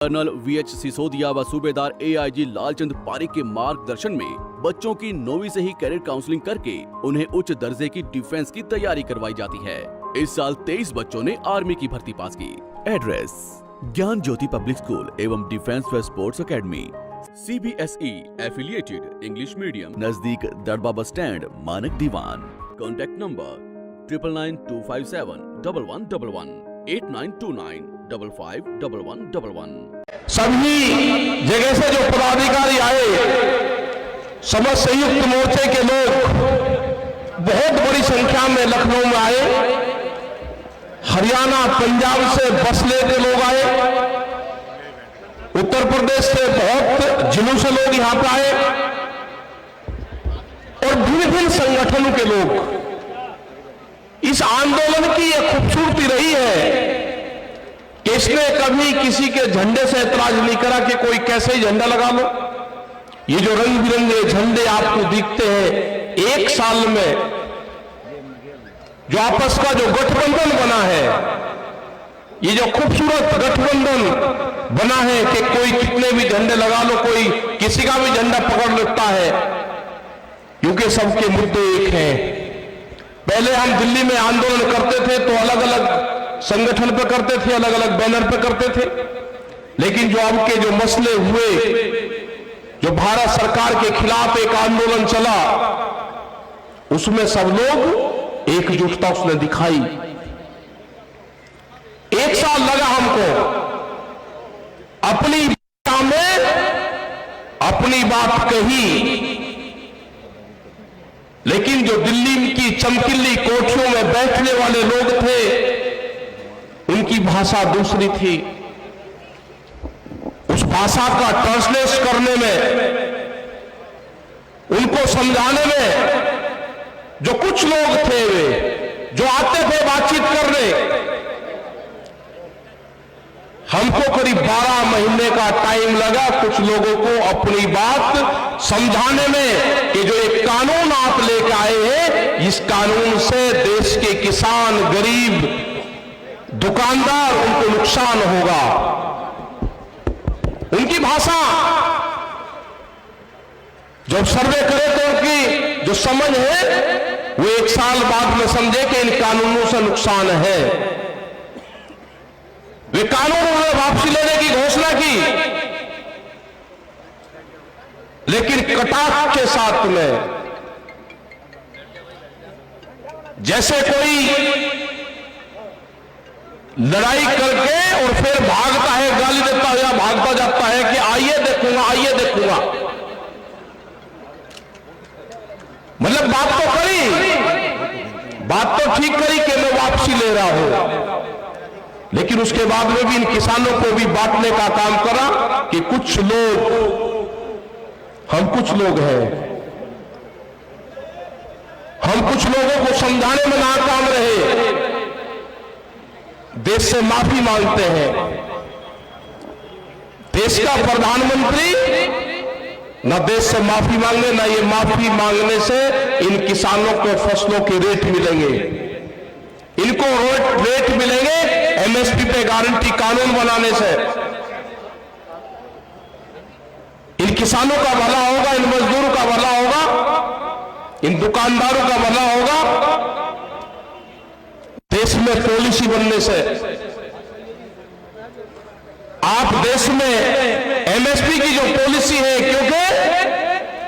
Colonel VH Sisodia व सूबेदार AIG Lalchand Pareek के मार्गदर्शन में बच्चों की 9वीं से ही कैरियर काउंसलिंग करके उन्हें उच्च दर्जे की डिफेंस की तैयारी करवाई जाती है। इस साल 23 बच्चों ने आर्मी की भर्ती पास की। एड्रेस: ज्ञान ज्योति पब्लिक स्कूल एवं डिफेंस व sports academy, CBSE affiliated English medium, नजदीक दड़बा बस स्टैंड, मानक दीवान। Contact number 9992571111 8929551111। सभी जगह से जो पदाधिकारी आए, समस्त संयुक्त मोर्चे के लोग बहुत बड़ी संख्या में लखनऊ में आए। हरियाणा, पंजाब से बस लेके लोग आए। उत्तर प्रदेश से बहुत जिलों से लोग यहां पर आए और भिन्न भिन्न संगठनों के लोग। इस आंदोलन की यह खूबसूरती रही है कि इसने कभी किसी के झंडे से ऐतराज नहीं करा कि कोई कैसे ही झंडा लगा लो। ये जो रंग बिरंगे झंडे आपको दिखते हैं, एक साल में जो आपस का जो गठबंधन बना है, ये जो खूबसूरत गठबंधन बना है कि कोई कितने भी झंडे लगा लो, कोई किसी का भी झंडा पकड़ लेता है, क्योंकि सबके मुद्दे एक हैं। पहले हम दिल्ली में आंदोलन करते थे तो अलग अलग संगठन पे करते थे, अलग अलग बैनर पे करते थे, लेकिन जो अब के जो मसले हुए, जो भारत सरकार के खिलाफ एक आंदोलन चला, उसमें सब लोग एकजुटता उसने दिखाई। एक साल लगा हमको अपनी भाषा में अपनी बात कही, लेकिन जो दिल्ली की चमकीली कोठियों में बैठने वाले लोग थे, उनकी भाषा दूसरी थी। उस भाषा का ट्रांसलेट करने में, उनको समझाने में जो कुछ लोग थे, वे जो आते थे बातचीत करने, हमको करीब 12 महीने का टाइम लगा कुछ लोगों को अपनी बात समझाने में कि जो एक कानून आप लेकर आए हैं, इस कानून से देश के किसान, गरीब, दुकानदार, उनको नुकसान होगा। उनकी भाषा जब सर्वे करे तो उनकी जो समझ है, वो एक साल बाद में समझे कि इन कानूनों से नुकसान है। वे कानून उन्होंने वापसी लेने की घोषणा की, लेकिन कटाक्ष के साथ में, जैसे कोई लड़ाई करके और फिर भागता है, गाली देता है या भागता जाता है कि आइए देखूंगा, आइए देखूंगा। मतलब बात तो करी, बात तो ठीक करी कि मैं वापसी ले रहा हूं, लेकिन उसके बाद में भी इन किसानों को भी बांटने का काम करा कि कुछ लोग, हम कुछ लोग हैं, हम कुछ लोगों को समझाने में नाकाम रहे, देश से माफी मांगते हैं। देश का प्रधानमंत्री ना देश से माफी मांगे, ना ये माफी मांगने से इन किसानों को फसलों के रेट मिलेंगे। इनको रेट मिलेंगे MSP पे गारंटी कानून बनाने से। इन किसानों का भला होगा, इन मजदूरों का भला होगा, इन दुकानदारों का भला होगा, देश में पॉलिसी बनने से। आप देश में MSP की जो पॉलिसी है, क्योंकि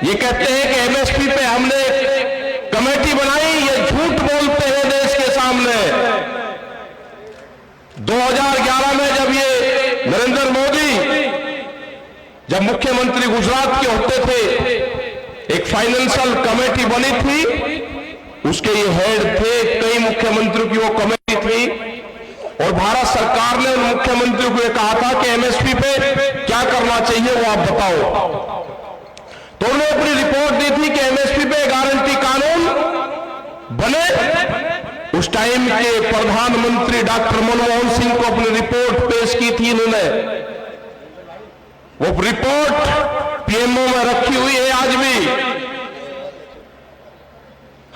ये कहते हैं कि MSP पे हमने कमेटी बनाई, ये झूठ बोलते हैं देश के सामने। 2011 में जब ये नरेंद्र मोदी जब मुख्यमंत्री गुजरात के होते थे, एक फाइनेंशियल कमेटी बनी थी, उसके ये हेड थे, कई मुख्यमंत्रियों की वो कमेटी थी, और भारत सरकार ने उन मुख्यमंत्रियों को यह कहा था कि MSP पे क्या करना चाहिए वो आप बताओ। तो उन्होंने अपनी रिपोर्ट दी थी कि MSP पे गारंटी कानून बने। उस टाइम के प्रधानमंत्री डॉक्टर मनमोहन सिंह को अपनी रिपोर्ट पेश की थी इन्होंने। वो रिपोर्ट PMO में रखी हुई है आज भी।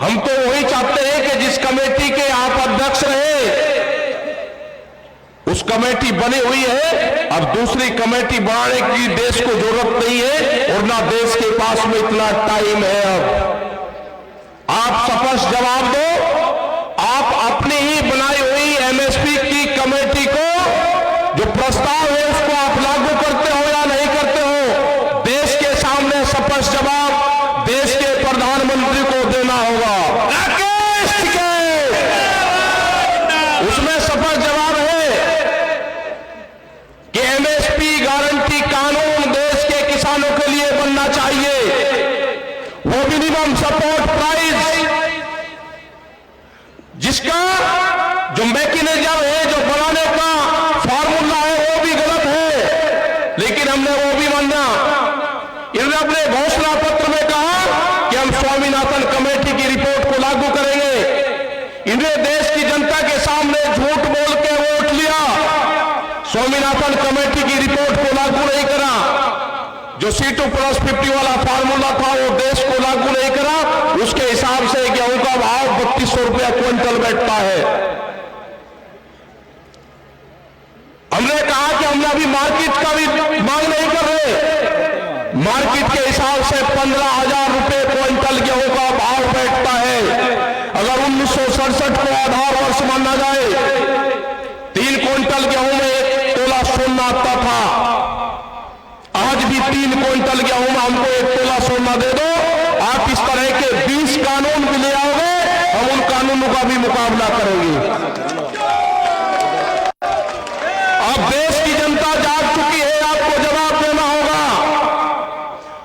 हम तो वही चाहते हैं कि जिस कमेटी के आप अध्यक्ष रहे, उस कमेटी बनी हुई है, अब दूसरी कमेटी बनाने की देश को जरूरत नहीं है और ना देश के पास में इतना टाइम है। अब आप स्पष्ट जवाब दो, आप अपनी ही बनाई हुई एमएसपी की कमेटी को जो प्रस्ताव है उसको आप लागू करते हो या नहीं करते हो? देश के सामने स्पष्ट जवाब देश के प्रधानमंत्री को देना होगा। उसमें स्पष्ट जवाब कि एमएसपी गारंटी कानून देश के किसानों के लिए बनना चाहिए, वो मिनिमम सपोर्ट प्राइस जिसका जो मैकेनिज्म है, जो बनाने का फॉर्मूला है वो भी गलत है, लेकिन हमने वो भी माना। इन्होंने अपने घोषणा पत्र में कहा कि हम स्वामीनाथन कमेटी की रिपोर्ट को लागू करेंगे। इन्होंने देश की जनता के सामने झूठ बोल के वोट लिया, स्वामीनाथन कमेटी की रिपोर्ट को लागू नहीं करा, जो C2+50 वाला फार्मूला था वो देश को लागू नहीं करा। उसके हिसाब से गेहूं का भाव 3200 रुपया क्विंटल बैठता है। हमने कहा कि हमने अभी मार्केट का भी मांग नहीं कर रहे, मार्केट के हिसाब से 15,000 रुपए क्विंटल गेहूं का भाव बैठता है। अगर 1967 को आधार वर्ष माना जाए, 3 क्विंटल गेहूं में 1 तोला सोना आता था। आज भी 3 क्विंटल गेहूं में हमको 1 तोला सोना दे दो, आप इस तरह के 20 कानून भी ले आओगे, हम उन कानूनों का भी मुकाबला करेंगे। अब देश की जनता जाग चुकी है, आपको जवाब देना होगा।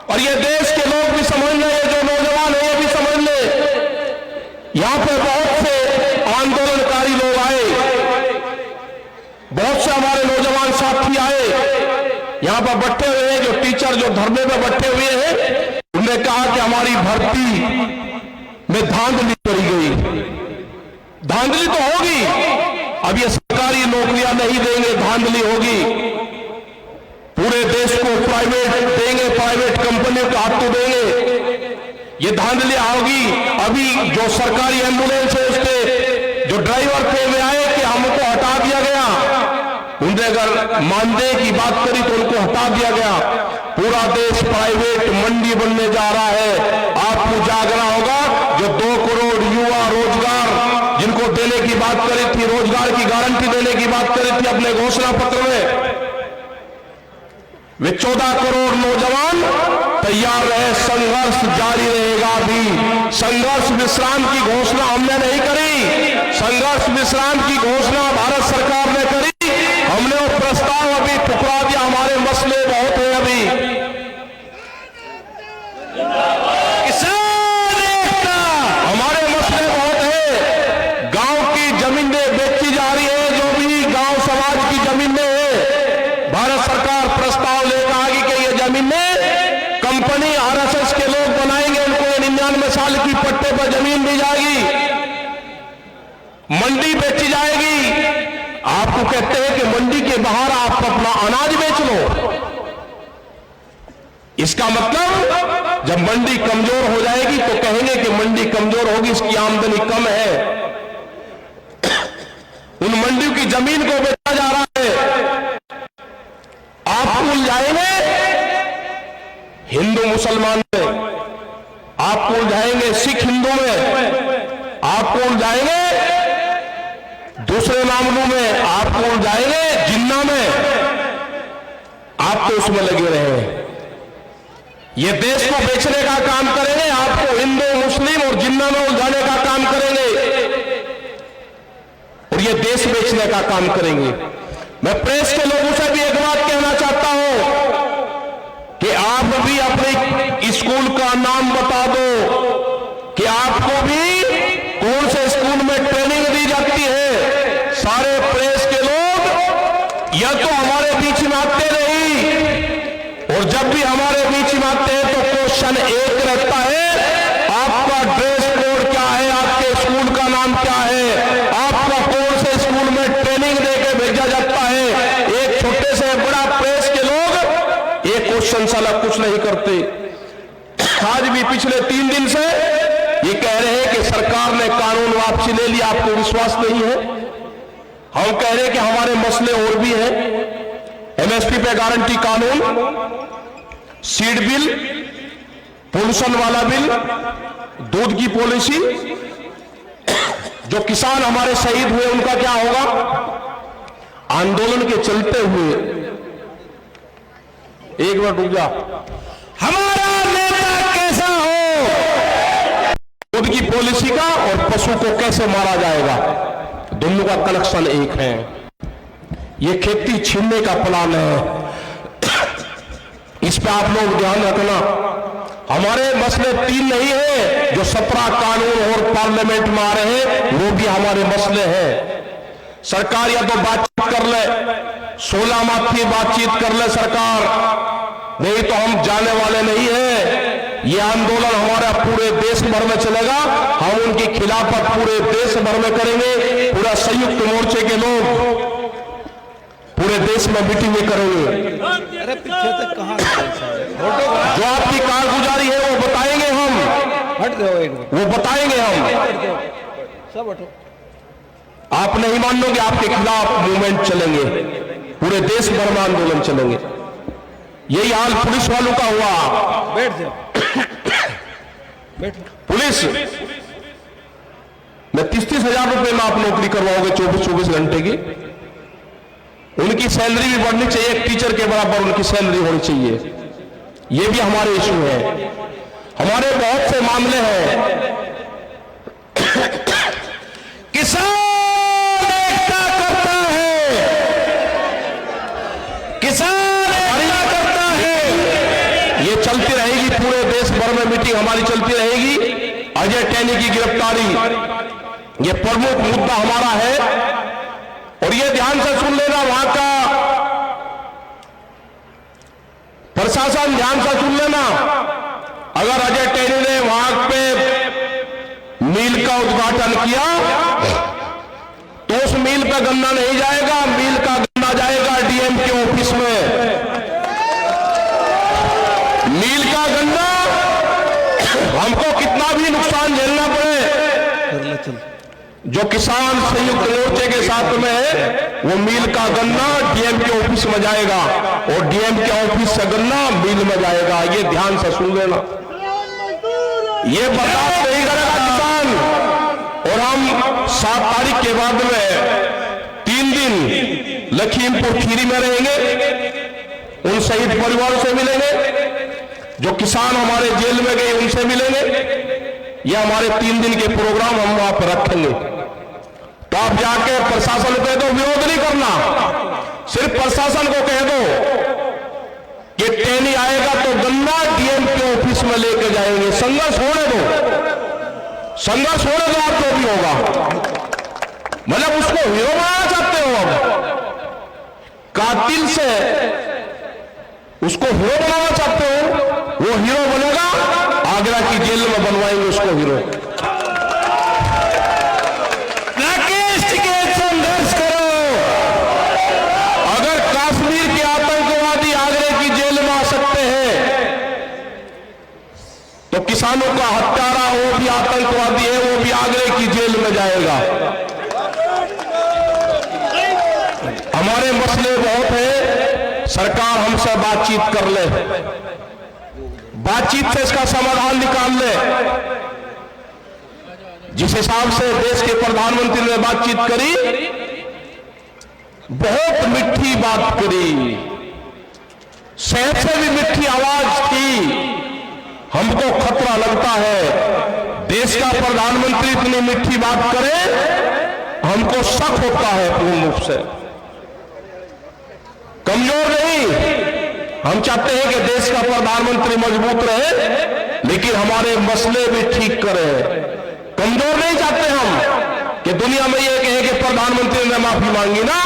और ये देश के लोग भी समझ ले, जो नौजवान है ये भी समझ ले। यहां पे बहुत से आंदोलनकारी लोग आए, बहुत से हमारे नौजवान साथी आए, यहां पर बैठे हुए हैं, जो टीचर जो धरने में बैठे हुए हैं, उन्होंने कहा कि हमारी भर्ती में धांधली करी गई। धांधली तो होगी, अब ये सरकारी नौकरियां नहीं देंगे, धांधली होगी। पूरे देश को प्राइवेट देंगे, प्राइवेट कंपनियों को हाथों देंगे, ये धांधली होगी। अभी जो सरकारी एम्बुलेंस है उसके जो ड्राइवर थे वे आए कि हमको हटा दिया गया, उनसे अगर मानदेय की बात करी तो उनको हटा दिया गया। पूरा देश प्राइवेट मंडी बनने जा रहा है। आपको जागना होगा। जो 2 करोड़ युवा रोजगार जिनको देने की बात करी थी, रोजगार की गारंटी देने की बात करी थी अपने घोषणा पत्र में, वे 14 करोड़ नौजवान तैयार रहे। संघर्ष जारी रहेगा। भी संघर्ष विश्राम की घोषणा हमने नहीं करी, संघर्ष विश्राम की घोषणा भारत सरकार ने करी। हमने वो प्रस्ताव अभी ठुकरा दिया, हमारे मसले बहुत है। अभी हमारे मसले बहुत है। गांव की जमीनें बेची जा रही है, जो भी गांव समाज की जमीनें है, भारत सरकार प्रस्ताव लेकर आ गई कि ये जमीनें कंपनी आरएसएस के लोग बनाएंगे, उनको 99 साल की पट्टे पर जमीन दी जाएगी, मंडी बेची जाएगी। आपको कहते हैं कि मंडी के बाहर आप अपना अनाज बेच लो। इसका मतलब जब मंडी कमजोर हो जाएगी तो कहेंगे कि मंडी कमजोर होगी, इसकी आमदनी कम है। उन मंडियों की जमीन को बेचा जा रहा है। आप भूल जाएंगे हिंदू मुसलमान में, आप भूल जाएंगे सिख हिंदू में, आप भूल जाएंगे दूसरे मामलों में, आप भूल जाएंगे जिन्ना में, आप तो उसमें लगे रहे। ये देश को बेचने का काम करेंगे, आपको हिंदू मुस्लिम और जिन्ना में उलझाने का काम करेंगे और ये देश बेचने का काम करेंगे। मैं प्रेस के लोगों से भी एक बात कहना चाहता हूं कि आप भी अपने स्कूल का नाम बता दो कि आपको भी कौन से स्कूल में ट्रेनिंग दी जाती है। सारे प्रेस के लोग या तो हमारे बीच में आते नहीं, और जब भी हमारे बीच में आते हैं तो क्वेश्चन एक रहता है, आपका ड्रेस कोड क्या है, आपके स्कूल का नाम क्या है, आपका कौन से स्कूल में ट्रेनिंग देके भेजा जाता है। एक छोटे से बड़ा प्रेस के लोग एक क्वेश्चन साला कुछ नहीं करते। आज भी पिछले 3 दिन से ये कह रहे हैं कि सरकार ने कानून वापसी ले लिया, आपको विश्वास नहीं है। हम कह रहे हैं कि हमारे मसले और भी हैं। एमएसपी पे गारंटी कानून, सीड बिल, पोल्यूशन वाला बिल, दूध की पॉलिसी, जो किसान हमारे शहीद हुए उनका क्या होगा? आंदोलन के चलते हुए, एक मिनट रुक जा, हमारा नेता कैसा हो, दूध की पॉलिसी का और पशु को कैसे मारा जाएगा, दोनों का कनेक्शन एक है। ये खेती छीनने का प्लान है, इस पे आप लोग ध्यान रखना। हमारे मसले 3 नहीं है, जो 17 कानून और पार्लियामेंट में आ रहे हैं वो भी हमारे मसले हैं। सरकार या तो बातचीत कर ले, 16 माह की बातचीत कर ले सरकार, नहीं तो हम जाने वाले नहीं है। ये आंदोलन हमारा पूरे देश भर में चलेगा, हम उनकी खिलाफत पूरे देश भर में करेंगे। पूरा संयुक्त मोर्चे के लोग पूरे देश में मीटिंग करेंगे। अरे पीछे तक कहाँ जो आपकी कारगुजारी है वो बताएंगे हम, हट जाओ एक बार, वो बताएंगे हम। सब हटो। आप नहीं मानोगे, आपके खिलाफ मूवमेंट चलेंगे, पूरे देश भर में आंदोलन चलेंगे। यही हाल पुलिस वालों का हुआ। बैठ जाओ, बैठ। पुलिस में 30-30 हजार रुपए में आप नौकरी करवाओगे 24-24 घंटे की। उनकी सैलरी भी बढ़नी चाहिए, एक टीचर के बराबर उनकी सैलरी होनी चाहिए। ये भी हमारे इशू है, हमारे बहुत से मामले हैं। किसान एकता करता है, किसान एकता करता है। ये चलती रहेगी, पूरे देश भर में मीटिंग हमारी चलती रहेगी। अजय टैनी की गिरफ्तारी ये प्रमुख मुद्दा हमारा है। और ये ध्यान से सुन लेना, वहां का प्रशासन ध्यान से सुन लेना, अगर अजय टैनी ने वहां पे मिल का उद्घाटन किया तो उस मिल पे गन्ना नहीं जाएगा, मिल का गन्ना जाएगा डीएम के ऑफिस में। मिल का गन्ना हमको कितना भी नुकसान झेलना पड़े, जो किसान संयुक्त मोर्चे के साथ में है, वो मिल का गन्ना डीएम के ऑफिस में जाएगा और डीएम के ऑफिस से गन्ना मिल में जाएगा। ये ध्यान से सुन लेना, ये बर्दाश्त नहीं करेगा किसान। और हम 7 तारीख के बाद में 3 दिन लखीमपुर खीरी में रहेंगे, उन शहीद परिवारों से मिलेंगे, जो किसान हमारे जेल में गए उनसे मिलेंगे। ये हमारे 3 दिन के प्रोग्राम हम वहां पर रखेंगे। तो आप जाके प्रशासन को कह दो विरोध नहीं करना, सिर्फ प्रशासन को कह दो कि टैनी आएगा तो गन्ना डीएम के ऑफिस में लेके जाएंगे। संघर्ष होने दो, संघर्ष होने दो, आप जो भी होगा। मतलब उसको हीरो बनाना चाहते हो, अब कातिल से उसको हीरो बनाना चाहते हो, वो हीरो बनेगा, आगरा की जेल में बनवाएंगे उसको हीरो। राकेश टिकैत संघर्ष करो। अगर कश्मीर के आतंकवादी आगरे की जेल में आ सकते हैं तो किसानों का हत्यारा वो भी आतंकवादी है, वो भी आगरे की जेल में जाएगा। हमारे मसले बहुत है, सरकार हमसे बातचीत कर ले, बातचीत से इसका समाधान निकाल ले। जिस हिसाब से देश के प्रधानमंत्री ने बातचीत करी, बहुत मिठी बात करी, शहर से भी मिठी आवाज थी। हमको खतरा लगता है, देश का प्रधानमंत्री इतनी मिठी बात करे, हमको शक होता है पूर्ण रूप से। कमजोर नहीं, हम चाहते हैं कि देश का प्रधानमंत्री मजबूत रहे, लेकिन हमारे मसले भी ठीक करे। कमजोर नहीं चाहते हम कि दुनिया में ये कहे कि प्रधानमंत्री ने माफी मांगी ना।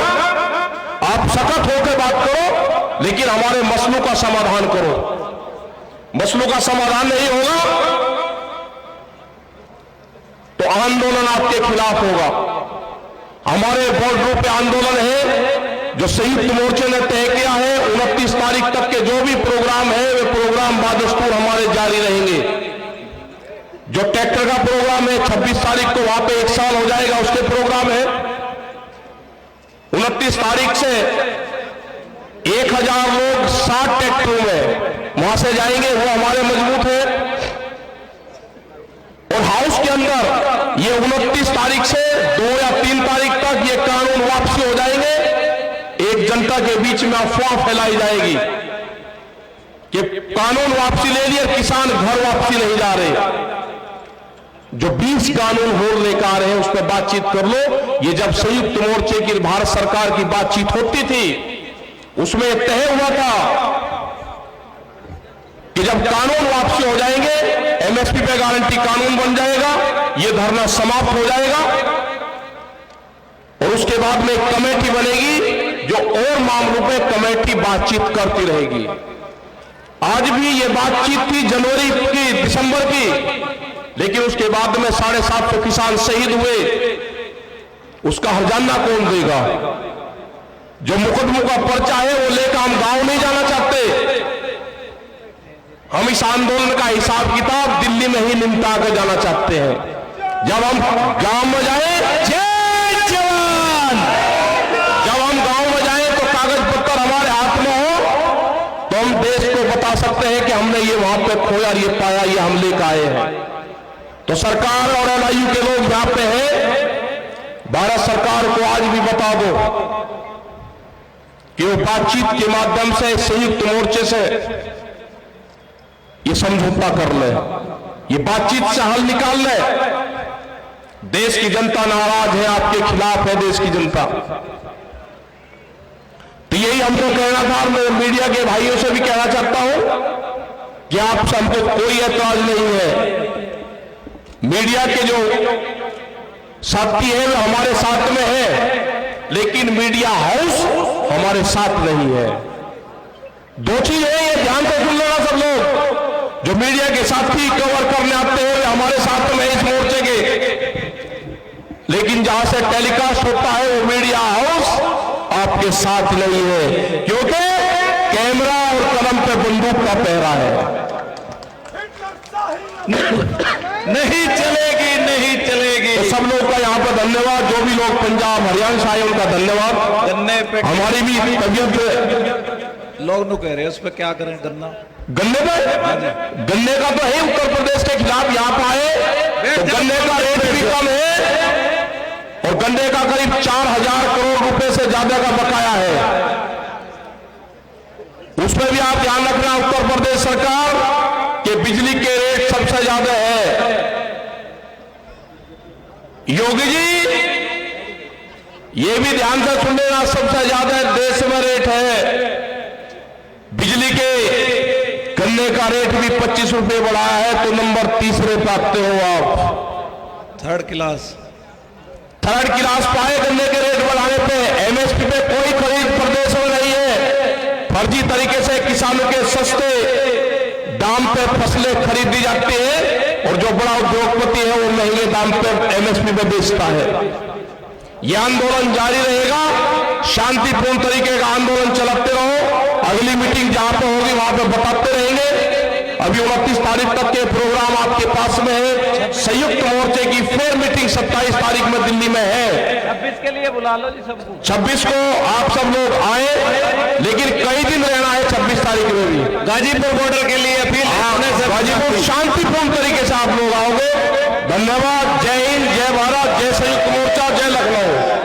आप सख्त होकर बात करो, लेकिन हमारे मसलों का समाधान करो। मसलों का समाधान नहीं होगा तो आंदोलन आपके खिलाफ होगा। हमारे बॉर्डरों पे आंदोलन है, जो संयुक्त मोर्चे ने तय किया है। 29 तारीख तक के जो भी प्रोग्राम है, वे प्रोग्राम बादस्तूर हमारे जारी रहेंगे। जो ट्रैक्टर का प्रोग्राम है 26 तारीख को वहां पे 1 साल हो जाएगा, उसके प्रोग्राम है। 29 तारीख से 1000 लोग 60 ट्रैक्टरों में वहां से जाएंगे, वो हमारे मजबूत है। और हाउस के अंदर ये 29 तारीख से 2 या 3 तारीख तक ये कानून वापसी हो जाएंगे। एक जनता के बीच में अफवाह फैलाई जाएगी कि कानून वापसी ले लिए, किसान घर वापसी नहीं जा रहे। जो 20 कानून और लेकर आ रहे हैं उस पर बातचीत कर लो। ये जब संयुक्त मोर्चे की भारत सरकार की बातचीत होती थी उसमें तय हुआ था कि जब कानून वापसी हो जाएंगे, एमएसपी पे गारंटी कानून बन जाएगा, ये धरना समाप्त हो जाएगा और उसके बाद में एक कमेटी बनेगी जो और मामलों पे कमेटी बातचीत करती रहेगी। आज भी ये बातचीत थी जनवरी की, दिसंबर की, लेकिन उसके बाद में 750 किसान शहीद हुए, उसका हर्जाना कौन देगा? जो मुकदमों का पर्चा है वो लेकर हम गांव नहीं जाना चाहते। हम इस आंदोलन का हिसाब किताब दिल्ली में ही निपटा कर जाना चाहते हैं। जब हम गांव में जाए, जय जवान, जब हम गांव में जाए तो कागज पत्तर हमारे हाथ में हो तो हम देश को बता सकते हैं कि हमने ये वहां पे खोया, ये पाया, ये हम लेकर आए हैं। तो सरकार और एलआईयू के लोग यहां पे हैं, भारत सरकार को आज भी बता दो कि वो बातचीत के माध्यम से संयुक्त मोर्चे से ये समझौता कर ले, ये बातचीत से हल निकाल ले। देश की जनता नाराज है, आपके खिलाफ है देश की जनता। तो यही हमको कहना था, मैं मीडिया के भाइयों से भी कहना चाहता हूं कि आपसे हमको कोई ऐतराज नहीं है। मीडिया के जो साथी है वो हमारे साथ में है, लेकिन मीडिया हाउस हमारे साथ नहीं है। दो चीज है, ये ध्यान से सुन लेना सब लोग। जो मीडिया के साथी कवर करने आते हैं वे हमारे साथ में इस मोर्चे के, लेकिन जहां से टेलीकास्ट होता है वो मीडिया हाउस आपके साथ नहीं है, क्योंकि कैमरा और कलम पे बंदूक का पहरा है। नहीं चलेगी, नहीं चलेगी। तो सब लोग का यहाँ पर धन्यवाद। जो भी लोग पंजाब हरियाणा से आए उनका धन्यवाद। गन्ने पे हमारी भी तबीयत, लोग नु कह रहे हैं उस पर क्या करें? गन्ना, गन्ने का तो है उत्तर प्रदेश के खिलाफ यहाँ पर आए तो गन्ने का रेट भी कम है और गन्ने का करीब 4000 करोड़ रुपए से ज्यादा का बकाया है। उसमें भी आप ध्यान रखना उत्तर प्रदेश सरकार के बिजली के रेट सबसे ज्यादा है। योगी जी ये भी ध्यान से सुन लेना, सबसे ज्यादा देश में रेट है बिजली के। गन्ने का रेट भी 25 रुपए बढ़ाया है तो नंबर 3रे पे आते हो आप। थर्ड क्लास पाए गन्ने के रेट बढ़ाने पे। एमएसपी पे कोई खरीद प्रदेश में नहीं है। फर्जी तरीके से किसानों के सस्ते दाम पे फसलें खरीदी जाती है और जो बड़ा उद्योगपति है वो महंगे दाम पे एमएसपी पे बेचता है। यह आंदोलन जारी रहेगा, शांतिपूर्ण तरीके का आंदोलन चलाते रहो। अगली मीटिंग जहां पे होगी वहां पे बताते रहेंगे। अभी 29 तारीख तक के प्रोग्राम आपके पास में है। संयुक्त मोर्चे की फिर मीटिंग 27 तारीख में दिल्ली में है। 26 के लिए बुला लो जी सबको। 26 को आप सब लोग आए, लेकिन कई दिन रहना है 26 तारीख में भी। गाजीपुर बॉर्डर के लिए अपील है, गाजीपुर शांतिपूर्ण तरीके से आप लोग आओगे। धन्यवाद। जय हिंद, जय भारत, जय संयुक्त मोर्चा, जय लखनऊ।